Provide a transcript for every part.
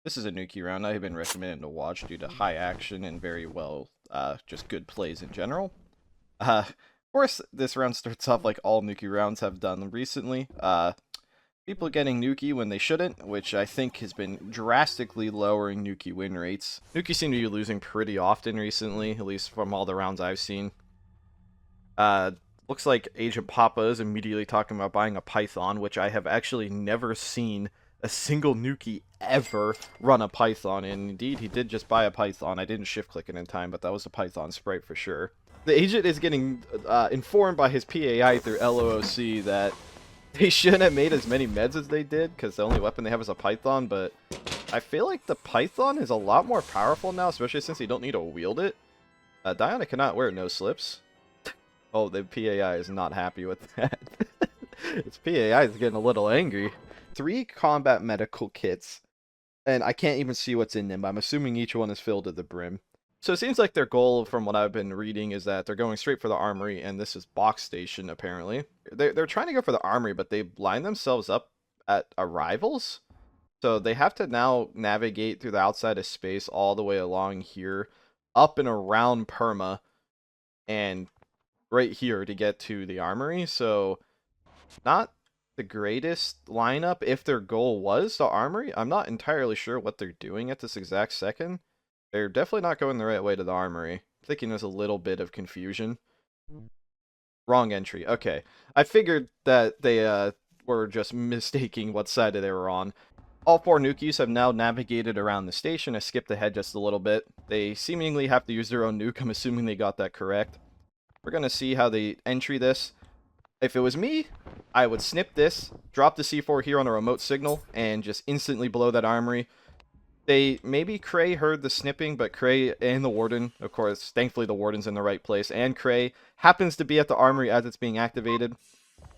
This is a Nukie round I have been recommended to watch due to high action and very well, just good plays in general. Of course, this round starts off like all Nukie rounds have done recently. People getting Nukie when they shouldn't, which I think has been drastically lowering Nukie win rates. Nukie seem to be losing pretty often recently, at least from all the rounds I've seen. Looks like Agent Papa is immediately talking about buying a Python, which I have actually never seen a single Nukie ever run a Python, and indeed he did just buy a Python. I didn't shift click it in time, but that was a Python sprite for sure. The agent is getting informed by his PAI through LOOC that they shouldn't have made as many meds as they did, because the only weapon they have is a Python, but I feel like the Python is a lot more powerful now, especially since you don't need to wield it. Diana cannot wear no slips. Oh, the PAI is not happy with that. Its PAI is getting a little angry. 3 combat medical kits, and I can't even see what's in them. I'm assuming each one is filled to the brim. So it seems like their goal, from what I've been reading, is that they're going straight for the Armory, and this is Box Station, apparently. They're trying to go for the Armory, but they line themselves up at arrivals. So they have to now navigate through the outside of space all the way along here, up and around Perma, and right here to get to the Armory. So not the greatest lineup if their goal was the Armory. I'm not entirely sure what they're doing at this exact second. They're definitely not going the right way to the Armory. I'm thinking there's a little bit of confusion. Wrong entry. Okay. I figured that they were just mistaking what side they were on. All 4 Nukies have now navigated around the station. I skipped ahead just a little bit. They seemingly have to use their own nuke. I'm assuming they got that correct. We're going to see how they entry this. If it was me, I would snip this, drop the C4 here on a remote signal, and just instantly blow that Armory. Maybe Cray heard the snipping, but Cray and the Warden, of course, thankfully the Warden's in the right place, and Cray happens to be at the Armory as it's being activated.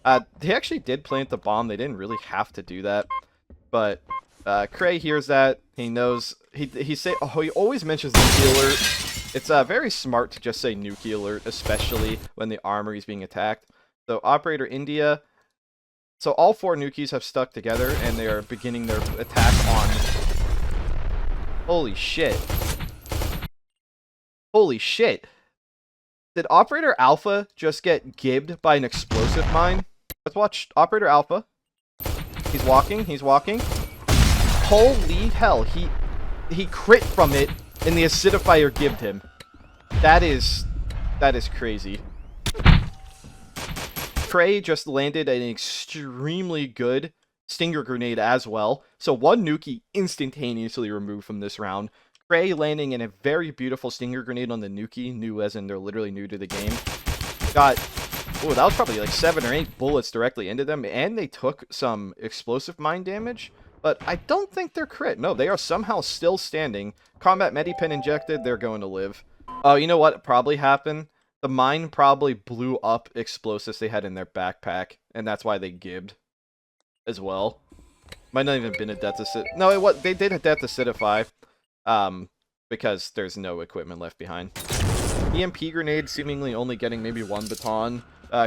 They actually did plant the bomb. They didn't really have to do that, but Cray hears that. He knows. He always mentions Nukie alert. It's very smart to just say Nukie alert, especially when the Armory is being attacked. So Operator India. So all 4 Nukies have stuck together, and they are beginning their attack on. Holy shit. Holy shit. Did Operator Alpha just get gibbed by an explosive mine? Let's watch Operator Alpha. He's walking. He's walking. Holy hell. He crit from it, and the acidifier gibbed him. That is crazy. Cray just landed an extremely good Stinger Grenade as well. So 1 Nukie instantaneously removed from this round. Cray landing in a very beautiful Stinger Grenade on the Nukie. New as in they're literally new to the game. Got, oh, that was probably like 7 or 8 bullets directly into them. And they took some explosive mine damage. But I don't think they're crit. No, they are somehow still standing. Combat Medipen injected. They're going to live. Oh, you know what probably happened? The mine probably blew up explosives they had in their backpack. And that's why they gibbed as well. Might not even been a death acid. No, they did a death acidify. Because there's no equipment left behind. EMP grenade seemingly only getting maybe 1 baton.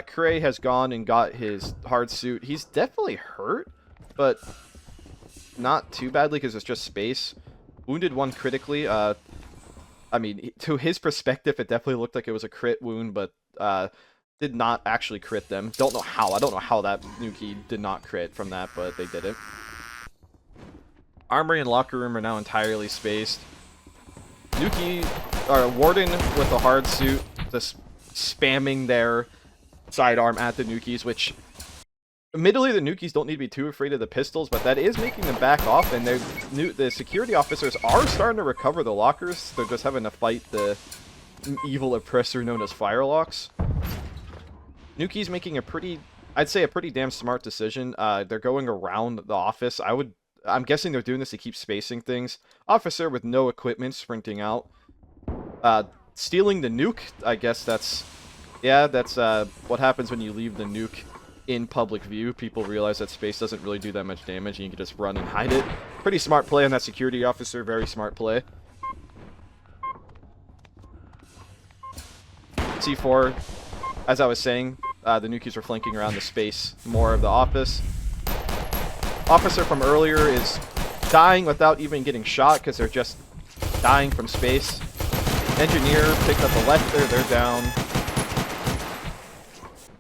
Cray has gone and got his hard suit. He's definitely hurt, but not too badly because it's just space. Wounded 1 critically. I mean, to his perspective, it definitely looked like it was a crit wound, but did not actually crit them. Don't know how. I don't know how that Nukie did not crit from that, but they did it. Armory and locker room are now entirely spaced. Nukie, or Warden with a hard suit, just spamming their sidearm at the Nukies, which admittedly the Nukies don't need to be too afraid of the pistols, but that is making them back off, and the security officers are starting to recover the lockers. They're just having to fight the evil oppressor known as Firelocks. Nukie's making I'd say a pretty damn smart decision. They're going around the office. I'm guessing they're doing this to keep spacing things. Officer with no equipment sprinting out. Stealing the nuke. I guess that's what happens when you leave the nuke in public view. People realize that space doesn't really do that much damage and you can just run and hide it. Pretty smart play on that security officer. Very smart play. C4, as I was saying, the Nukies are flanking around the space more of the office. Officer from earlier is dying without even getting shot because they're just dying from space. Engineer picked up the Lecter, they're down.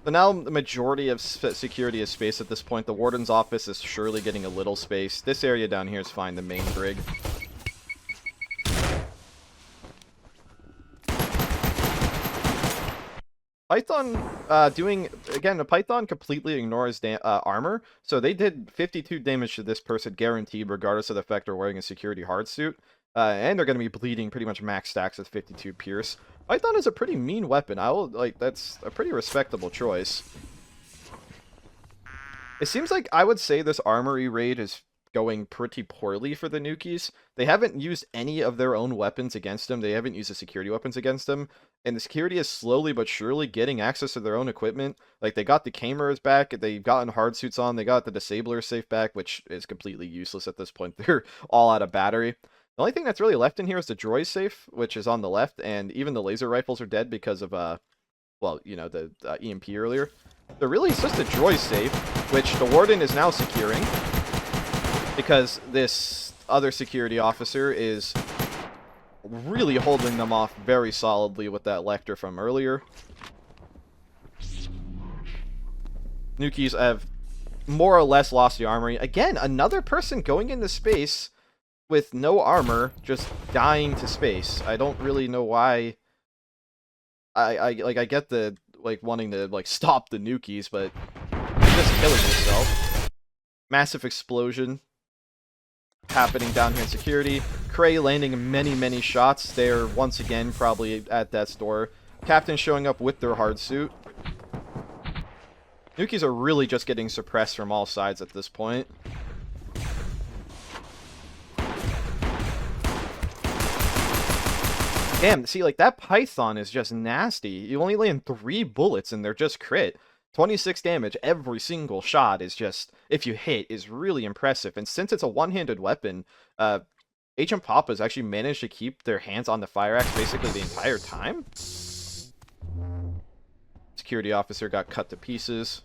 So now the majority of security is space at this point. The Warden's office is surely getting a little space. This area down here is fine, the main brig. Python the Python completely ignores armor, so they did 52 damage to this person guaranteed, regardless of the fact they're wearing a security hard suit. And they're going to be bleeding pretty much max stacks with 52 Pierce. Python is a pretty mean weapon. That's a pretty respectable choice. It seems like I would say this Armory raid is going pretty poorly for the Nukies. They haven't used any of their own weapons against them. They haven't used the security weapons against them. And the security is slowly but surely getting access to their own equipment. Like, they got the cameras back, they've gotten hard suits on, they got the disabler safe back, which is completely useless at this point. They're all out of battery. The only thing that's really left in here is the droid safe, which is on the left, and even the laser rifles are dead because of, well, you know, the EMP earlier. So really, it's just a droid safe, which the Warden is now securing, because this other security officer is really holding them off very solidly with that Lecter from earlier. Nukies have more or less lost the Armory. Again, another person going into space with no armor, just dying to space. I don't really know why. I get the, like, wanting to, like, stop the Nukies, but you're just killing yourself. Massive explosion happening down here in security. Cray landing many shots. They're once again probably at death's door. Captain showing up with their hard suit. Nukies are really just getting suppressed from all sides at this point. Damn, see, like, that Python is just nasty. You only land 3 bullets and they're just crit. 26 damage every single shot is just, if you hit, is really impressive. And since it's a one-handed weapon, Agent Papa's actually managed to keep their hands on the fire axe basically the entire time. Security officer got cut to pieces.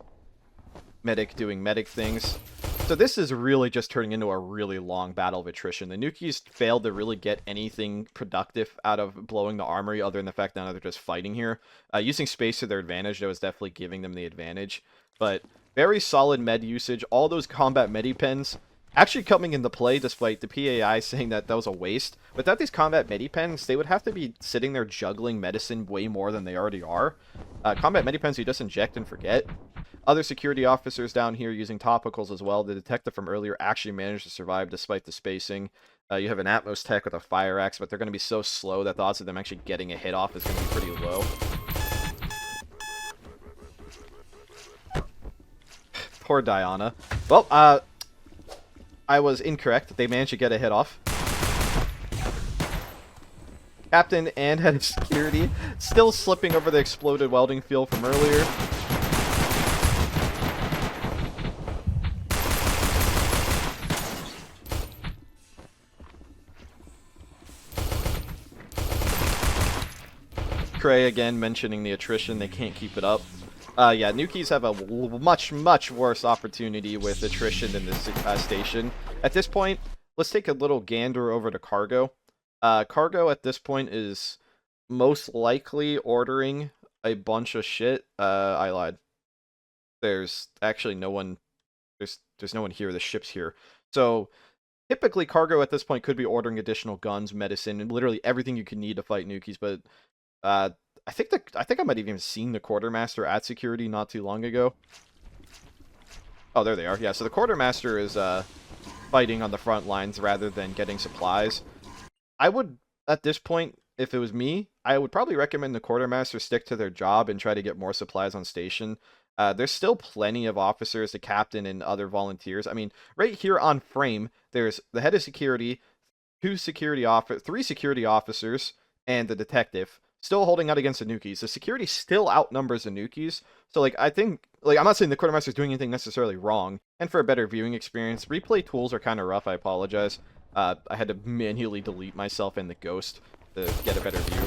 Medic doing medic things. So this is really just turning into a really long battle of attrition. The Nukies failed to really get anything productive out of blowing the Armory, other than the fact that now they're just fighting here. Using space to their advantage, that was definitely giving them the advantage. But very solid med usage. All those combat medipens actually coming into play, despite the PAI saying that that was a waste. Without these combat medipens, they would have to be sitting there juggling medicine way more than they already are. Combat medipens you just inject and forget. Other security officers down here using topicals as well. The detective from earlier actually managed to survive despite the spacing. You have an Atmos tech with a fire axe, but they're going to be so slow that the odds of them actually getting a hit off is going to be pretty low. Poor Diana. Well, I was incorrect. They managed to get a hit off. Captain and head of security still slipping over the exploded welding field from earlier. Cray again mentioning the attrition, they can't keep it up. Yeah, Nukies have a much worse opportunity with attrition than this station. At this point, let's take a little gander over to Cargo. Cargo at this point is most likely ordering a bunch of shit. I lied. There's actually no one. There's no one here. The ship's here. So typically, Cargo at this point could be ordering additional guns, medicine, and literally everything you can need to fight Nukies. But I think I might have even seen the quartermaster at security not too long ago. Oh, there they are. Yeah, so the quartermaster is fighting on the front lines rather than getting supplies. I would, at this point, if it was me, I would probably recommend the quartermaster stick to their job and try to get more supplies on station. There's still plenty of officers, the captain, and other volunteers. I mean, right here on frame, there's the head of security, 3 security officers, and the detective. Still holding out against the Nukies. The security still outnumbers the Nukies. So, like, I think, like, I'm not saying the quartermaster is doing anything necessarily wrong. And for a better viewing experience, replay tools are kind of rough. I apologize. I had to manually delete myself in the ghost to get a better view.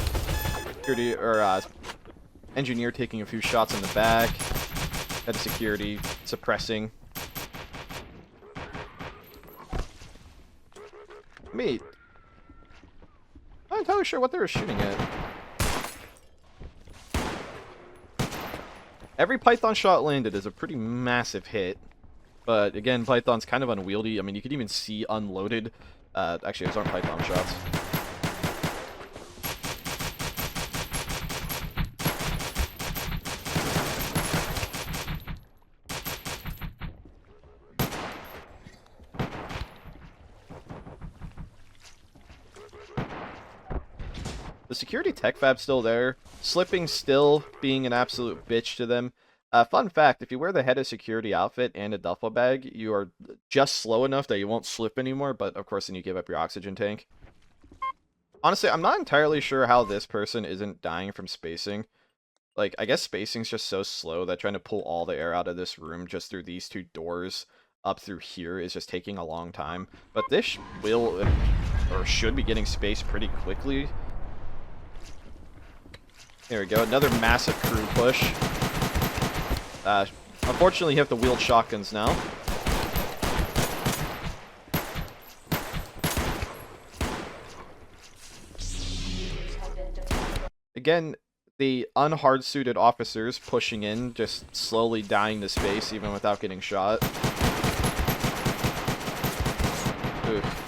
Security, or, engineer taking a few shots in the back. Head of security suppressing. Me. I'm not entirely sure what they were shooting at. Every Python shot landed is a pretty massive hit. But again, Python's kind of unwieldy. I mean, you could even see unloaded. Actually, those aren't Python shots. The security tech fab's still there. Slipping still being an absolute bitch to them. Fun fact, if you wear the head of security outfit and a duffel bag, you are just slow enough that you won't slip anymore, but of course then you give up your oxygen tank. Honestly, I'm not entirely sure how this person isn't dying from spacing. Like, I guess spacing's just so slow that trying to pull all the air out of this room just through these two doors up through here is just taking a long time. But this will, or should be getting spaced pretty quickly. There we go, another massive crew push. Unfortunately, you have to wield shotguns now. Again, the unhard-suited officers pushing in, just slowly dying to space even without getting shot. Oof.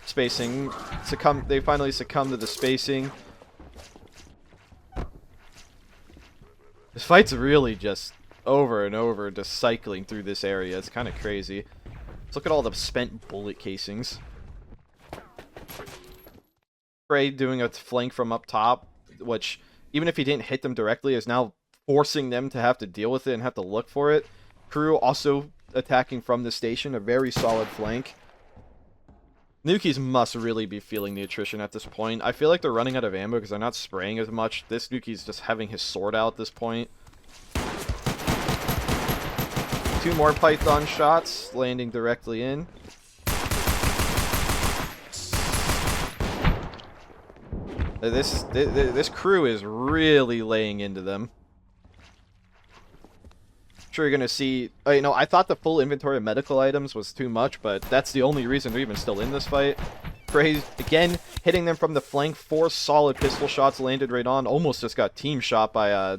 Spacing. They finally succumb to the spacing. This fight's really just over and over, just cycling through this area. It's kind of crazy. Let's look at all the spent bullet casings. Prey doing a flank from up top, which, even if he didn't hit them directly, is now forcing them to have to deal with it and have to look for it. Crew also attacking from the station, a very solid flank. Nukies must really be feeling the attrition at this point. I feel like they're running out of ammo because they're not spraying as much. This Nukie's just having his sword out at this point. 2 more Python shots landing directly in. This crew is really laying into them. Sure, you're gonna see. You know, I thought the full inventory of medical items was too much, but that's the only reason they're even still in this fight. Praise again, hitting them from the flank. 4 solid pistol shots landed right on. Almost just got team shot by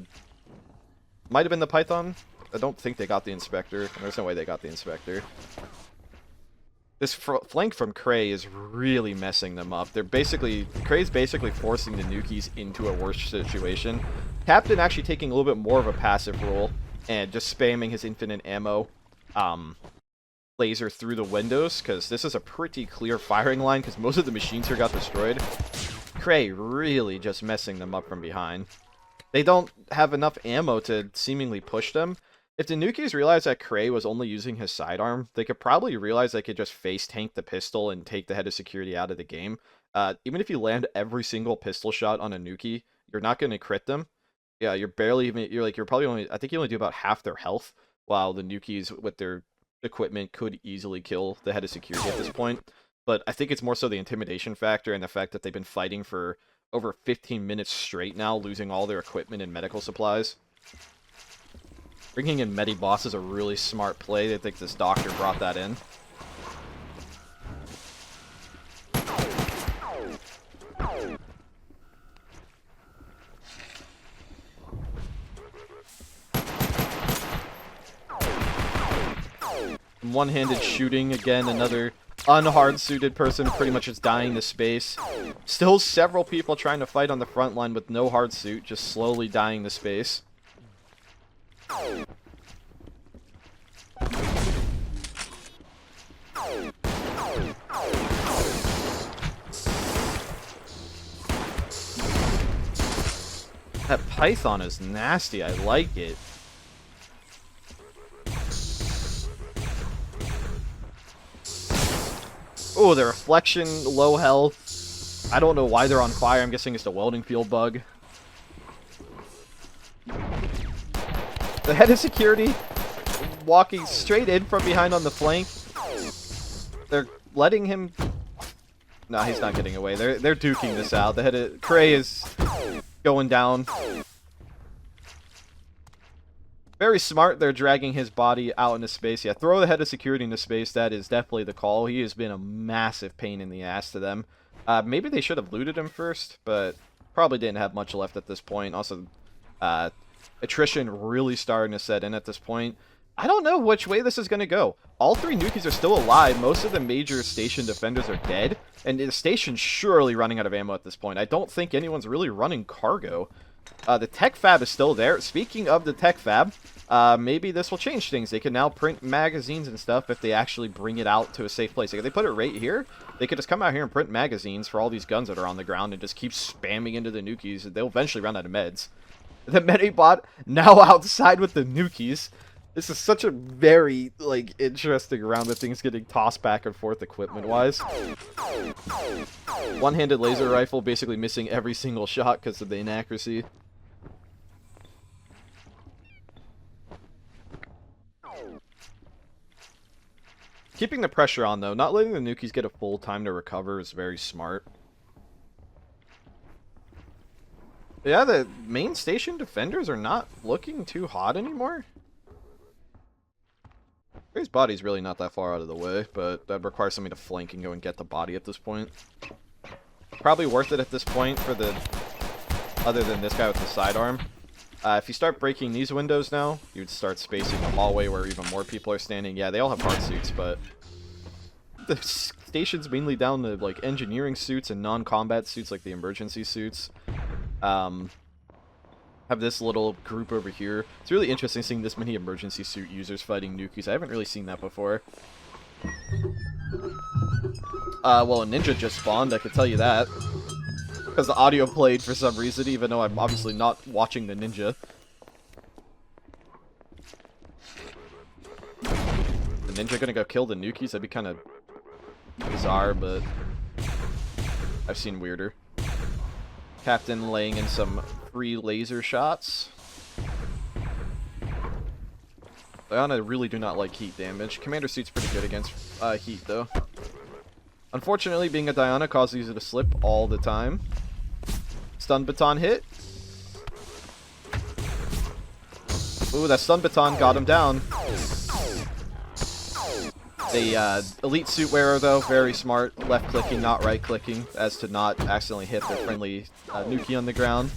might have been the Python. I don't think they got the inspector. There's no way they got the inspector. This flank from Cray is really messing them up. Cray's basically forcing the Nukies into a worse situation. Captain actually taking a little bit more of a passive role and just spamming his infinite ammo laser through the windows, because this is a pretty clear firing line, because most of the machines here got destroyed. Cray really just messing them up from behind. They don't have enough ammo to seemingly push them. If the Nukies realized that Cray was only using his sidearm, they could probably realize they could just face tank the pistol and take the head of security out of the game. Even if you land every single pistol shot on a Nukie, you're not going to crit them. Yeah, you're probably only, I think you only do about half their health, while the Nukies with their equipment could easily kill the head of security at this point. But I think it's more so the intimidation factor and the fact that they've been fighting for over 15 minutes straight now, losing all their equipment and medical supplies. Bringing in Mediboss is a really smart play. I think this doctor brought that in. One-handed shooting, again, another unhard-suited person pretty much is dying to space. Still several people trying to fight on the front line with no hard suit, just slowly dying to space. That Python is nasty, I like it. Oh, the reflection, low health. I don't know why they're on fire. I'm guessing it's the welding field bug. The head of security walking straight in from behind on the flank. They're letting him... No, he's not getting away. They're duking this out. The head of... Cray is going down. Very smart. They're dragging his body out into space. Yeah, throw the head of security into space. That is definitely the call. He has been a massive pain in the ass to them. Maybe they should have looted him first, but probably didn't have much left at this point. Also, attrition really starting to set in at this point. I don't know which way this is going to go. All 3 Nukies are still alive. Most of the major station defenders are dead. And the station's surely running out of ammo at this point. I don't think anyone's really running cargo. The tech fab is still there. Speaking of the tech fab, maybe this will change things. They can now print magazines and stuff if they actually bring it out to a safe place. Like, if they put it right here, they could just come out here and print magazines for all these guns that are on the ground and just keep spamming into the Nukies. They'll eventually run out of meds. The Medibot now outside with the Nukies. This is such a very, like, interesting round of things getting tossed back and forth equipment-wise. One-handed laser rifle basically missing every single shot because of the inaccuracy. Keeping the pressure on, though. Not letting the Nukies get a full time to recover is very smart. Yeah, the main station defenders are not looking too hot anymore. His body's really not that far out of the way, but that requires somebody to flank and go and get the body at this point. Probably worth it at this point for the... other than this guy with the sidearm. If you start breaking these windows now, you would start spacing the hallway where even more people are standing. Yeah, they all have hard suits, but... the station's mainly down to, like, engineering suits and non-combat suits, like the emergency suits. Have this little group over here. It's really interesting seeing this many emergency suit users fighting Nukies. I haven't really seen that before. Well, a ninja just spawned, I could tell you that. Because the audio played for some reason, even though I'm obviously not watching the ninja. The ninja gonna go kill the Nukies? That'd be kind of bizarre, but I've seen weirder. Captain laying in some free laser shots. Diana really do not like heat damage. Commander suit's pretty good against heat, though. Unfortunately, being a Diana causes you to slip all the time. Stun baton hit. Ooh, that stun baton got him down. The elite suit wearer, though, very smart. Left-clicking, not right-clicking, as to not accidentally hit their friendly Nukie on the ground.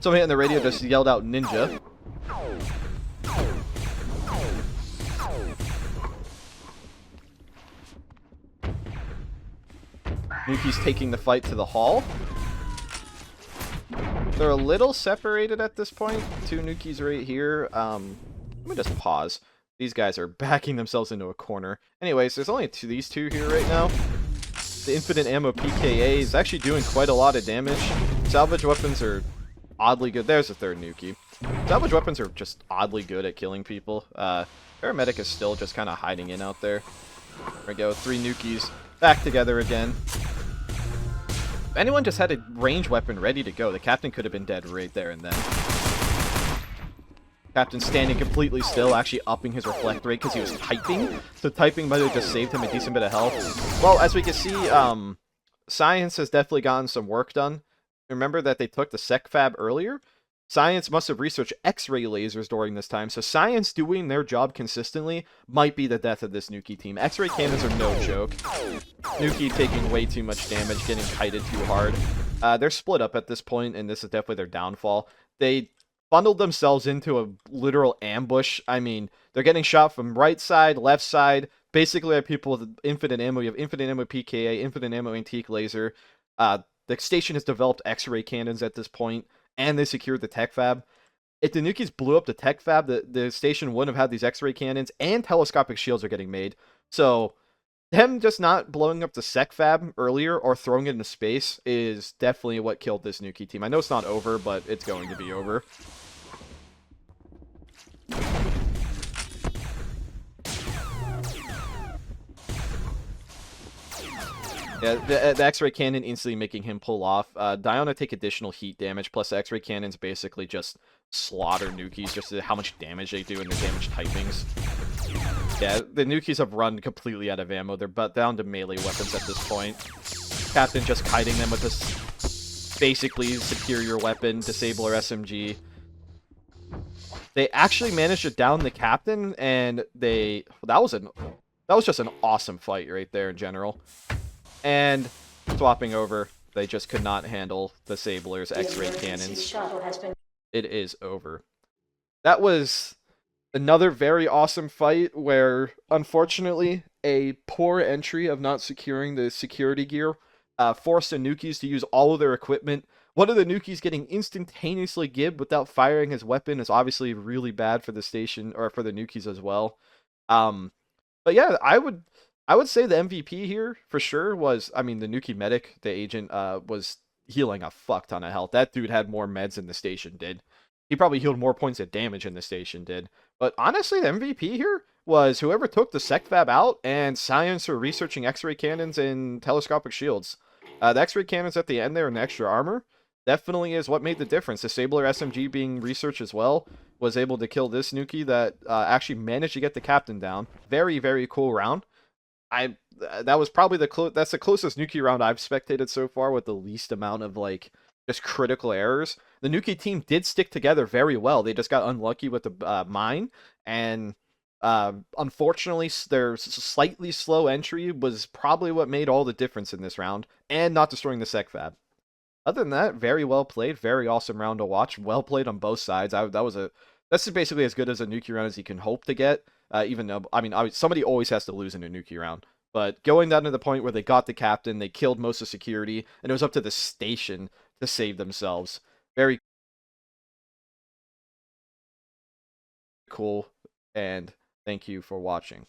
Somebody on the radio just yelled out ninja. Nukie's taking the fight to the hall. They're a little separated at this point. 2 Nukies right here. Let me just pause. These guys are backing themselves into a corner. Anyways, there's only these 2 here right now. The infinite ammo PKA is actually doing quite a lot of damage. Salvage weapons are oddly good. There's a 3rd Nukie. Salvage weapons are just oddly good at killing people. Paramedic is still just kind of hiding in out there. There we go. 3 Nukies back together again. If anyone just had a range weapon ready to go, the captain could have been dead right there and then. Captain standing completely still, actually upping his reflect rate because he was typing. So typing might have just saved him a decent bit of health. Well, as we can see, Science has definitely gotten some work done. Remember that they took the sec fab earlier? Science must have researched X-ray lasers during this time, so Science doing their job consistently might be the death of this Nukie team. X-ray cannons are no joke. Nukie taking way too much damage, getting kited too hard. They're split up at this point, and this is definitely their downfall. They bundled themselves into a literal ambush. I mean, they're getting shot from right side, left side. Basically, I have people with infinite ammo. You have infinite ammo PKA, infinite ammo antique laser. The station has developed X-ray cannons at this point, and they secured the tech fab. If the Nukies blew up the tech fab, the station wouldn't have had these X-ray cannons, and telescopic shields are getting made. So, them just not blowing up the sec fab earlier or throwing it into space is definitely what killed this Nukie team. I know it's not over, but it's going to be over. Yeah, the X-ray cannon instantly making him pull off. Diana take additional heat damage, plus the X-ray cannons basically just slaughter Nukies, just how much damage they do and their damage typings. Yeah, the Nukies have run completely out of ammo. They're down to melee weapons at this point. Captain just kiting them with this basically superior weapon, disabler SMG. They actually managed to down the captain, and that was just an awesome fight right there in general. And swapping over, they just could not handle the Sabler's X-ray cannons. It is over. That was another very awesome fight where, unfortunately, a poor entry of not securing the security gear forced the Nukies to use all of their equipment. One of the Nukies getting instantaneously gibbed without firing his weapon is obviously really bad for the station, or for the Nukies as well. But yeah, I would say the MVP here for sure was, I mean, the Nukie medic, the agent, was healing a fuck ton of health. That dude had more meds than the station did. He probably healed more points of damage than the station did. But honestly, the MVP here was whoever took the SecFab out and science or researching X-ray cannons and telescopic shields. The X-ray cannons at the end there and the extra armor definitely is what made the difference. The Sabler SMG being researched as well was able to kill this Nukie that actually managed to get the captain down. Very, very cool round. That was probably that's the closest Nukie round I've spectated so far with the least amount of like just critical errors. The Nukie team did stick together very well. They just got unlucky with the mine, and unfortunately, their slightly slow entry was probably what made all the difference in this round, and not destroying the SecFab. Other than that, very well played, very awesome round to watch. Well played on both sides. That's basically as good as a Nukie round as you can hope to get. Even though, I mean, somebody always has to lose in a Nukie round. But going down to the point where they got the captain, they killed most of security, and it was up to the station to save themselves. Very cool, and thank you for watching.